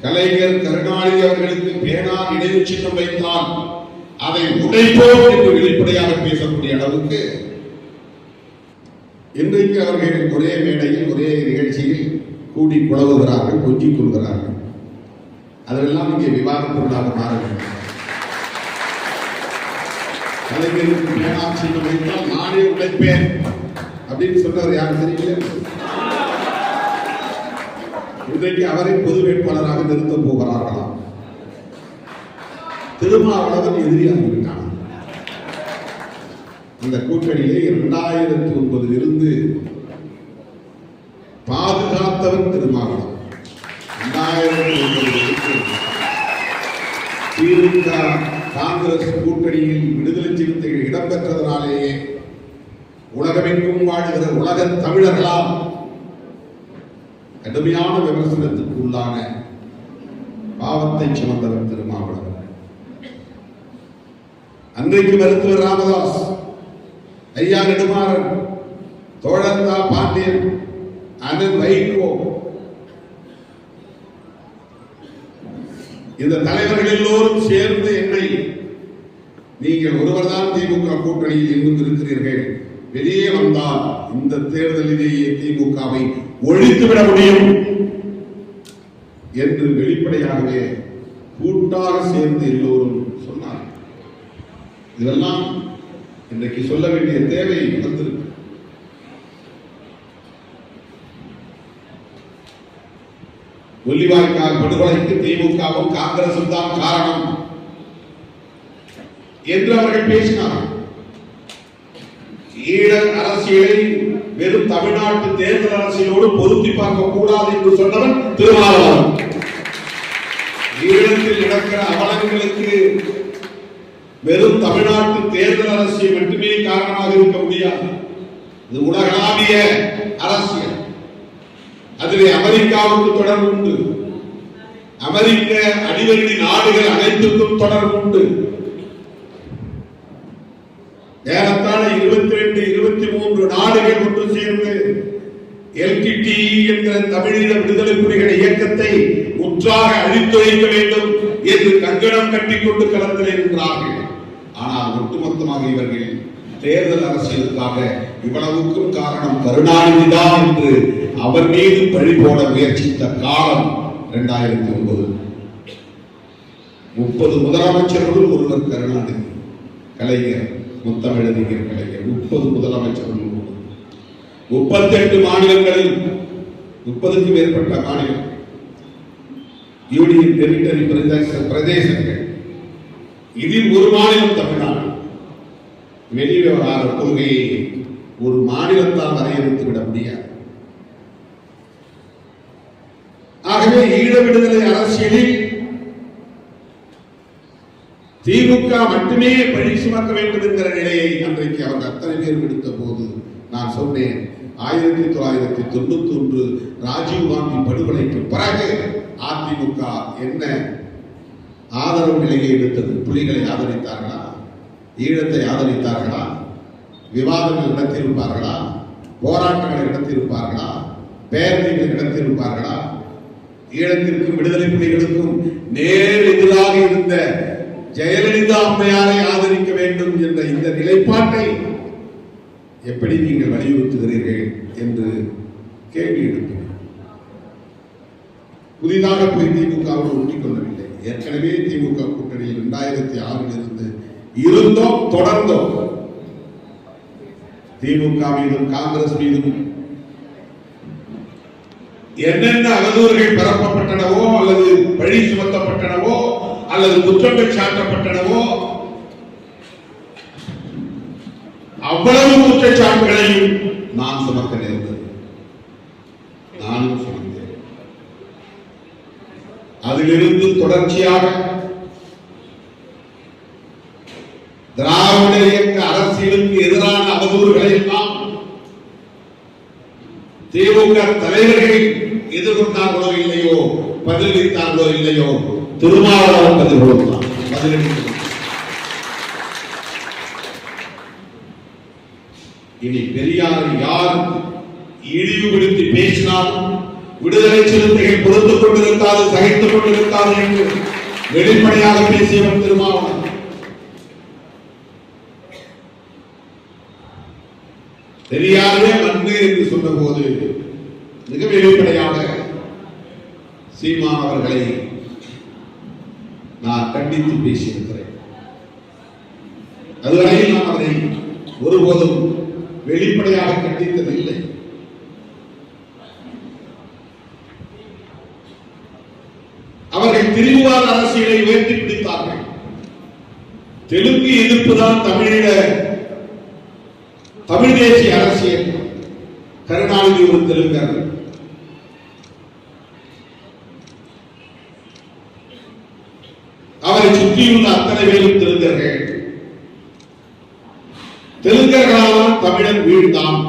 கலைஞர் கருணாநிதி அவர்களுக்கு பேனா நினைவு சின்னம் வைத்தால் அதை உடைப்போம் என்று வெளிப்படையாக பேசக்கூடிய அளவுக்கு இன்றைக்கு அவர்கள் ஒரே மேடையில் ஒரே நிகழ்ச்சியில் கூடி குழவுகிறார்கள், கொஞ்சிக் கொள்கிறார்கள். அதெல்லாம் இங்கே விவாத பொருளாக மாற வேண்டும். கலைஞருக்கு பேனா சின்னம் வைத்தால் நானே உடைப்பேன் அப்படின்னு சொன்னவர் யாரும் தெரியல. இன்றைக்கு அவரை பொது வேட்பாளராக நிறுத்தப் போகிறார்களாம். திருமாவளவன் எதிரியாகிவிட்டான். அந்த கூட்டணியிலே 2009 இருந்து பாதுகாத்தவர் திருமாவளவன். 2009 திமுக காங்கிரஸ் கூட்டணியில் விடுதலை சிறுத்தைகள் இடம்பெற்றதனாலேயே உலகமெங்கும் வாழ்கிற உலக தமிழர்களால் கடுமையான விமர்சனத்துக்கு உள்ளான பாவத்தை சுமந்தவர் திருமாவளவன். அன்றைக்கு மருத்துவர் ராமதாஸ், ஐயா நெடுமாறன், தோழந்தா பாண்டியன், அண்ணன் வைகோ, இந்த தலைவர்கள் எல்லோரும் சேர்ந்து என்னை, நீங்கள் ஒருவர்தான் திமுக கூட்டணியில் இன்னும் இருக்கிறீர்கள், வெளியே வந்தால் இந்த தேர்தலிலேயே திமுகவை ஒழித்துவிட முடியும் என்று வெளிப்படையாகவே கூட்டாக சேர்ந்து எல்லோரும் சொன்னார். இதெல்லாம் இன்றைக்கு சொல்ல வேண்டிய தேவை வந்திருக்கு. முள்ளிவாய்க்கால் படுகொலைக்கு திமுகவும் காங்கிரசும் தான் காரணம் என்று அவர்கள் பேசினார்கள். ஈழ அரசியலை வெறும் தமிழ்நாட்டு தேர்தல் அரசியலோடு பொருத்தி பார்க்க கூடாது என்று சொன்னவன் திருமாவளவன். ஈழத்தில் நடக்கிற அவலங்களுக்கு வெறும் தமிழ்நாட்டு தேர்தல் அரசியல் மட்டுமே காரணமாக இருக்க முடியாது. இது உலகளாவிய அரசியல். அதிலே அமெரிக்காவுக்கு தொடர்பு உண்டு, அமெரிக்க அடிவருடி நாடுகள் அனைத்துக்கும் தொடர்பு உண்டு. ஏறத்தாழ 22-23 நாடுகள் ஒன்று சேர்ந்து LTTE என்கிற தமிழீழ விடுதலை புலிகள் இயக்கத்தை முற்றாக அழித்தொழிக்க வேண்டும் என்று கங்கணம் கட்டிக்கொண்டு களத்தில் இருக்கிறார்கள். ஆனால் ஒட்டுமொத்தமாக இவர்கள் தேர்தல் அரசியலுக்காக இவ்வளவுக்கும் காரணம் கருணாநிதி தான் என்று அவர் மீது பழி போட முயற்சித்த காலம் 2009. 30 முதலமைச்சர்களுள் ஒருவர் கருணாநிதி. கலைஞர், முத்தமிழறிஞர் கலைஞர். 30 முதலமைச்சர்கள், 38 மாநிலங்களில் 30க்கும் மேற்பட்ட மாநிலம், யூனியன் டெரிட்டரி பிரதேசங்கள். இதில் ஒரு மாநிலம் தமிழ்நாடு. வெளிவிவகார கொள்கையை ஒரு மாநிலத்தால் வரையறுத்து விட முடியாது. ஆகவே ஈழ விடுதலை அரசியலில் திமுக மட்டுமே பழி சுமக்க வேண்டும் என்கிற நிலையை அன்றைக்கு அவர் அத்தனை பேர் விடுத்த போது நான் சொன்னேன், 1991 ராஜீவ் காந்தி படுகொலைக்கு பிறகு அதிமுக என்ன ஆதரவு நிலையை எடுத்தது? புலிகளை ஆதரித்தார்களா? ஈழத்தை ஆதரித்தார்களா? விவாதங்கள் நடத்தியிருப்பார்களா? போராட்டங்களை நடத்தியிருப்பார்களா? பேரணிகள் நடத்தியிருப்பார்களா? ஈழத்திற்கும் விடுதலை புலிகளுக்கும் நேர் எதிராக இருந்த ஜெயலலிதா அம்மையாரை ஆதரிக்க வேண்டும் என்ற இந்த நிலைப்பாட்டை எப்படி நீங்கள் வலியுறுத்துகிறீர்கள் என்று கேள்வி எழுப்பினார். புதிதாக போய் திமுகவோடு ஒட்டிக் கொள்ளவில்லை. ஏற்கனவே திமுக கூட்டணியில் 2006 இருந்து இருந்தோம், தொடர்ந்தோம். திமுக மீதும் காங்கிரஸ் மீதும் என்னென்ன அவதூறுகள் பரப்பப்பட்டனவோ அல்லது பழி சுமத்தப்பட்டனவோ அல்லது குற்றங்கள் சாட்டப்பட்டனவோ அவ்வளவு குற்றச்சாட்டுகளையும் நான் சுமக்க நேர்ந்தது. நானும் சுமந்தேன். அதிலிருந்து தொடர்ச்சியாக திராவிட இயக்க அரசியலுக்கு எதிரான அவதூறுகளை எல்லாம் திமுக தலைவர்கள் எதிர்கொண்டார்களோ இல்லையோ, பதிலளித்தார்களோ இல்லையோ, திருமாவளவன் பதில் கொடுத்தான். இனி பெரியாரை யார் இழிவுபடுத்தி பேசினாலும், விடுதலை சிறுத்தைகள் பொறுத்துக் கொண்டிருந்தாலும், சகித்துக் கொண்டிருந்தாலும் இருக்கக்கூடாது என்று வெளிப்படையாக பேசியவர் திருமாவளவன். பெரியாரே மண்ணு என்று சொன்ன போது மிக வெளிப்படையாக சீமான் அவர்களை நான் கண்டித்து பேசியிருக்கிறேன். அதுவரையில் நான் அவரை ஒருபோதும் வெளிப்படையாக கண்டித்ததில்லை. அவர்கள் திரிபுவாத அரசியலை உயர்த்தி பிடித்தார்கள். தெலுங்கு எதிர்ப்புதான் தமிழ் தேசிய அரசியல். கருணாநிதி ஒரு தெலுங்கர். அவரை சுற்றியுள்ள அத்தனை பேரும் தெலுங்கர்கள். தெலுங்கர்களால் தமிழன் வீழ்ந்தான்.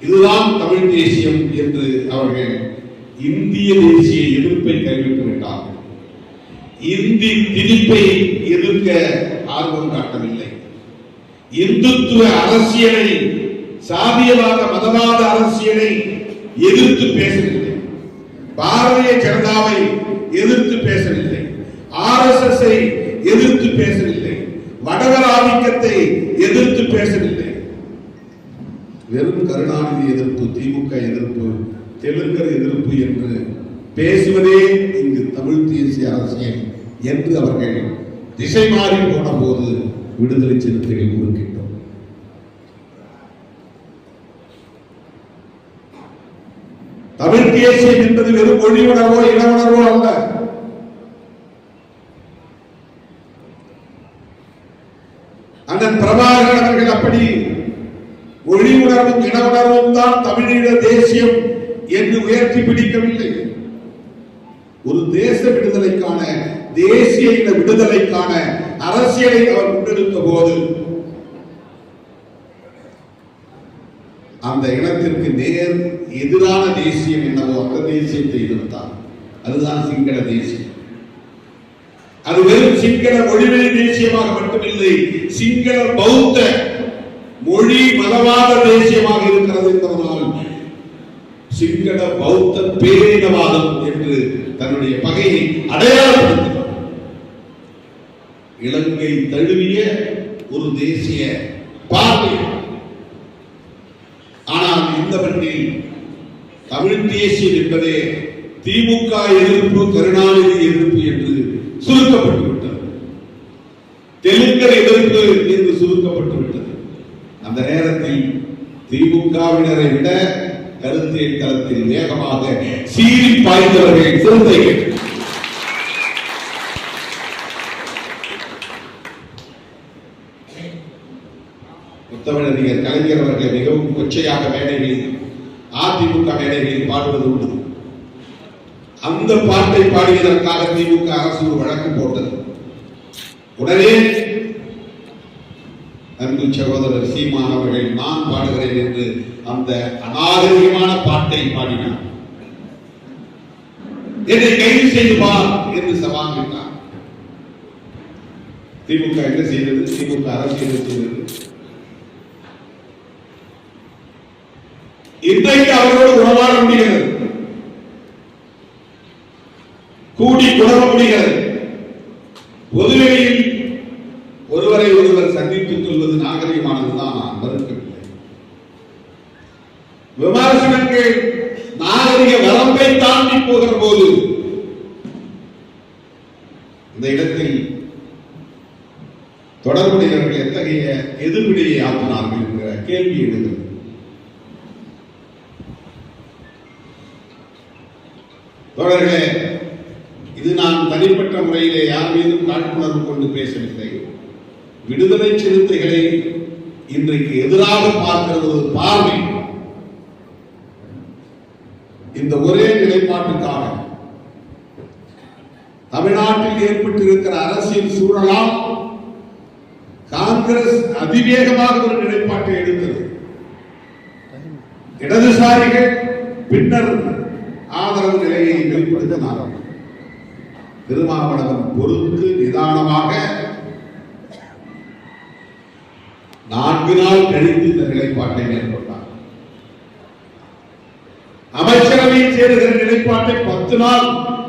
இதுதான் தமிழ் தேசியம் என்று அவர்கள் இந்திய தேசிய எதிர்ப்பை கைவிட்டு விட்டார்கள். இந்தி திணிப்பை எதிர்க்க ஆர்வம் காட்டவில்லை. இந்துத்துவ அரசியலை, சாதியவாத மதவாத அரசியலை எதிர்த்து பேசவில்லை. பாரதிய ஜனதாவை எதிர்த்து பேசவில்லை. RSS எதிர்த்து பேசவில்லை. வடவர் ஆதிக்கத்தை எதிர்த்து பேசவில்லை. வெறும் கருணாநிதி எதிர்ப்பு, திமுக எதிர்ப்பு, தெலுங்கர் எதிர்ப்பு என்று பேசுவதே இங்கு தமிழ் தேசிய அரசியல் என்று அவர்கள் திசை மாறி போன போது விடுதலை சிறுத்தைகள் குறுக்கிட்டோம். தமிழ் தேசியம் என்பது வெறும் மொழி உணர்வோ இன உணர்வோ அல்ல. அண்ணன் பிரபாகரன் அவர்கள் அப்படி மொழி உணர்வும் இன உணர்வும் தான் தமிழீழ தேசியம் என்று உயர்த்தி பிடிக்கவில்லை. ஒரு தேச விடுதலைக்கான, தேசிய இன விடுதலைக்கான அரசியலை அவர் முன்னெடுத்த போது அந்த இனத்திற்கு நேர் எதிரான தேசியம் என்னவோ அந்த தேசியத்தை எதிர்த்தார். அதுதான் சிங்கள தேசியம். அது வெறும் சிங்கள மொழிவழி தேசியமாக மட்டுமில்லை, சிங்கள பௌத்த மொழி மதவாத தேசியமாக இருக்கிறது என்பதனால் சிங்கள பௌத்த பேரினவாதம் என்று தன்னுடைய பகையை அடையாளப்படுத்தினார். இலங்கை தழுவிய ஒரு தேசிய பார்வை. ஆனால் இந்த மண்ணில் தமிழ் தேசியம் என்பதே திமுக எதிர்ப்பு, கருணாநிதி எதிர்ப்பு என்று சுருக்கப்பட்டு விட்டது. தெலுங்கர் எதிர்ப்பு என்று சுருக்கப்பட்டு விட்டது. அந்த நேரத்தில் திமுகவினரை விட கருத்தியல் தளத்தில் வேகமாக சீறி பாய்ந்தவர்கள் சிறுத்தைகள். முத்தமிழறிஞர் கலைஞர் அவர்கள் மிகவும் கொச்சையாக மேடைகளில், அதிமுக மேடைகளில் பாடுவது உண்டு. அந்த பாட்டை பாடியதற்காக திமுக அரசு ஒரு வழக்கு போட்டது. உடனே அன்பு சகோதரர் சீமான் அவர்கள் நான் பாடுகிறேன் என்று அந்த அநாகரிகமான பாட்டை பாடினார். என்னை கைது செய்து பார் என்று சவால் விட்டார். திமுக என்ன செய்தது? திமுக அரசு என்ன செய்தது? இன்றைக்கு அவர்களோடு உறவாட முடிகிறது, கூடி குழம்ப முடிகிறது. பொதுவெளியில் ஒருவரை ஒருவர் சந்தித்துக் கொள்வது நாகரிகமானதுதான், நான் மறுக்கவில்லை. விமர்சனங்கள் நாகரிக வரம்பை தாண்டி போகிற போது இந்த இடத்தில் தொடர்புடையவர்கள் எத்தகைய எதிர்வினையை ஆற்றினார்கள் என்ற கேள்வி எழுகிறது. தோழர்களே, இது நான் தனிப்பட்ட முறையிலே யார் மீதும் காழ்ப்புணர்வு கொண்டு பேசவில்லை. விடுதலை சிறுத்தைகளை இன்றைக்கு எதிராக பார்க்கிற ஒரு பார்வை, இந்த ஒரே நிலைப்பாட்டுக்காக தமிழ்நாட்டில் ஏற்பட்டிருக்கிற அரசியல் சூழலால் காங்கிரஸ் அதிவேகமாக ஒரு நிலைப்பாட்டை எடுத்தது. இடதுசாரிகள் பின்னர் ஆதரவு நிலையை வெளிப்படுத்தினார்கள். திருமாவளவன் பொறுத்து நிதானமாக 4 நாள் கழித்து இந்த நிலைப்பாட்டை மேற்கொண்டார். அமைச்சரவை அமைச்சரவையில் சேருகிற நிலைப்பாட்டை 10 நாள்,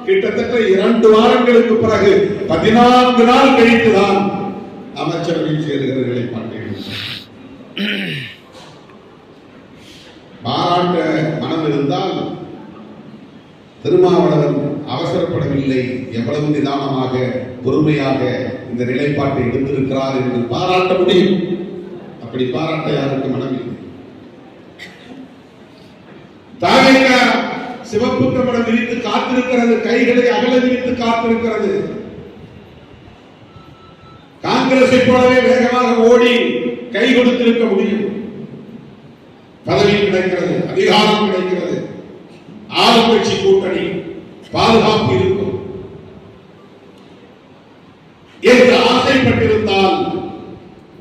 கிட்டத்தட்ட 2 வாரங்களுக்கு பிறகு 14 நாள் கழித்துதான் அமைச்சரவையில் சேருகிற நிலைப்பாட்டை பாராட்ட மனம் இருந்தால் திருமாவளவன் அவசரப்படவில்லை, எவ்வளவு நிதானமாக பொறுமையாக இந்த நிலைப்பாட்டை எடுத்திருக்கிறார் என்று பாராட்ட முடியும். அப்படி பாராட்ட யாருக்கு மனமில்லை. தாவேக சிவப்பு கம்பளம் விரித்து காத்திருக்கிறது, கைகளை அகல விரித்து காத்திருக்கிறது. காங்கிரஸை போலவே வேகமாக ஓடி கை கொடுத்திருக்க முடியும். பதவி கிடைக்கிறது, அதிகாரம் கிடைக்கிறது, ஆளுங்கட்சி கூட்டணி, பாதுகாப்பு இருக்கும் என்று ஆசைப்பட்டிருந்தால்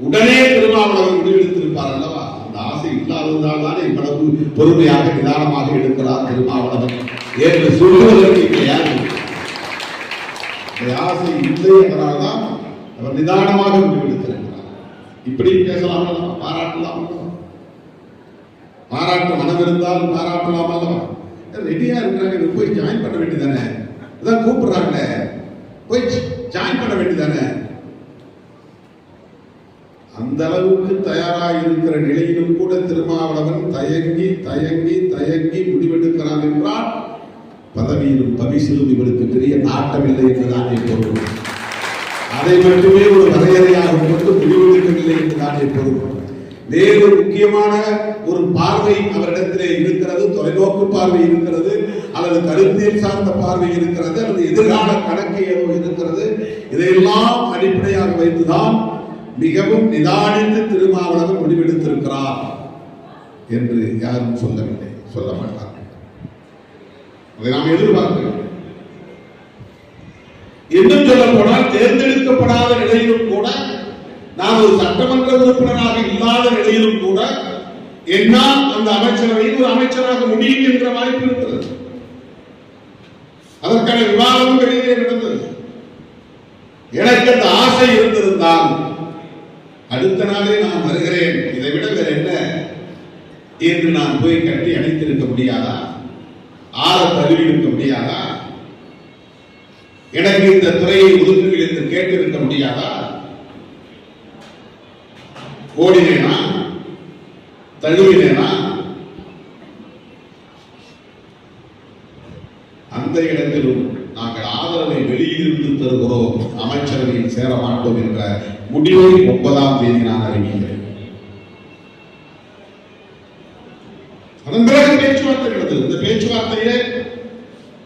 உடனே திருமாவளவன் முடிவெடுத்திருப்பார் அல்லவா? அந்த ஆசை இல்லாததால் தானே இவ்வளவு பொறுமையாக நிதானமாக எடுக்கிறார் திருமாவளவன் என்று சொல்லுவதற்கு யார்? ஆசை இல்லை என்பதால்தான் அவர் நிதானமாக முடிவெடுத்திருக்கிறார். இப்படி பேசலாம் அல்லவா? பாராட்டலாம் அல்லவா? பாராட்ட மனம் இருந்தால் பாராட்டலாம் அல்லவா? ரெடியா இருக்கிறாங்க, போய் ஜாயின் பண்ண வேண்டியதானே? அதான் கூப்பிடுறாங்க, போய் ஜாயின் பண்ண வேண்டியதானே? அந்த அளவுக்கு தயாராக இருக்கிற நிலையிலும் கூட திருமாவளவன் தயங்கி தயங்கி தயங்கி முடிவெடுக்கிறான் என்றால் பதவியிலும் பரிசிலும் இவருக்கு பெரிய நாட்டமில்லை என்றுதானே பொருள். அதை மட்டுமே ஒரு வரையறையாக கொண்டு முடிவெடுக்கவில்லை என்றுதானே பொருள். வேறு முக்கியமான ஒரு பார்வை அவரிடத்திலே இருக்கிறது, தொலைநோக்கு பார்வை இருக்கிறது, அல்லது கருத்தியல் சார்ந்த பார்வை இருக்கிறது, அல்லது எதிர்கால கணக்கு ஏதோ இருக்கிறது. இதையெல்லாம் அடிப்படையாக வைத்துதான் மிகவும் நிதானித்து திருமாவளவன் முடிவெடுத்திருக்கிறார் என்று யாரும் சொல்லவில்லை, சொல்ல மாட்டார். அதை நாம் எதிர்பார்க்கிறோம். இன்னும் சொல்ல போனால் தேர்ந்தெடுக்கப்படாத நிலையிலும் கூட, நான் ஒரு சட்டமன்ற உறுப்பினராக இல்லாத நிலையிலும் கூட என்னால் அந்த அமைச்சரவையில் ஒரு அமைச்சராக முடியும் என்ற வாய்ப்பு இருக்கிறது. அதற்கான விவாதமும் வெளியே நடந்தது. எனக்கு அந்த ஆசை இருந்திருந்தால் அடுத்த நாளே நான் வருகிறேன், இதை விட வேற என்ன என்று நான் போய் கட்டி அணைத்திருக்க முடியாதா? ஆற தழுவியிருக்க முடியாதா? எனக்கு இந்த துறையை ஒதுக்குங்கள் என்று கேட்டிருக்க முடியாதா? ஓடினேனா? தழுவினேனா? அந்த இடத்திலும் நாங்கள் ஆதரவை வெளியிலிருந்து தருகிறோம், அமைச்சரவையில் சேர மாட்டோம் என்ற முடிவை 9ஆம் தேதி நான் அறிவிக்கிறேன். அதன் பிறகு பேச்சுவார்த்தை நடந்தது. இந்த பேச்சுவார்த்தையிலே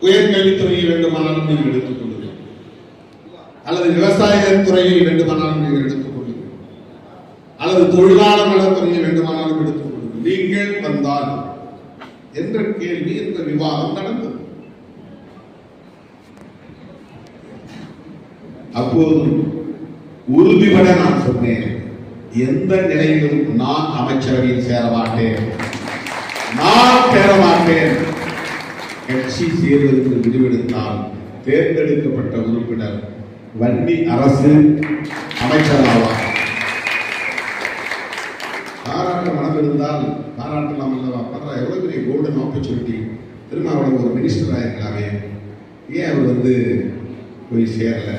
உயர்கல்வித்துறையை வேண்டுமானாலும் நீங்கள் எடுத்துக் கொள்ளுங்கள், அல்லது விவசாயத்துறையை வேண்டுமானாலும் நீங்கள் எடுத்துக் கொள்ளுங்கள், அல்லது தொழிலாளர் நலத்துறையை வேண்டுமானாலும் எடுத்துக் கொள்ளுங்கள். நீங்கள் வந்தால் என்ற கேள்வி, என்ற விவாதம் நடந்தது. அப்போது உறுதிபட நான் சொன்னேன், எந்த நிலையிலும் நான் அமைச்சரவையில் சேர மாட்டேன், நான் சேர மாட்டேன். கட்சி சேர்வதற்கு முடிவெடுத்தால் தேர்ந்தெடுக்கப்பட்ட உறுப்பினர் வன்னி அரசு அமைச்சராவார். பாராட்ட மனம் இருந்தால் பாராட்டலாம் அல்லவா? பரவாயில்ல, எவ்வளவு பெரிய கோல்டன் ஆப்பர்ச்சுனிட்டி. திருமாவளவன் ஒரு மினிஸ்டர் ஆயிருக்கலாமே, ஏன் அவர் போய் சேரல?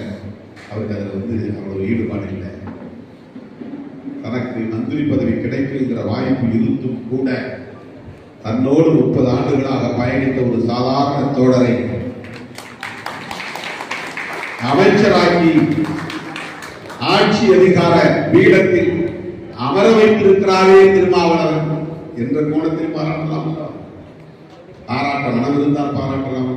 அவருக்கு அதில் அவ்வளவு ஈடுபாடு இல்லை. தனக்கு மந்திரி பதவி கிடைக்குங்கிற வாய்ப்பு இருந்தும் கூட தன்னோடு 30 ஆண்டுகளாக பயணித்த ஒரு சாதாரண தோழரை அமைச்சராக்கி ஆட்சி அதிகார பீடத்தில் அமர வைத்திருக்கிறாரே திருமாவளவன் என்ற கோணத்தில் பாராட்டலாம். பாராட்ட மனம் இருந்தால் பாராட்டலாம்.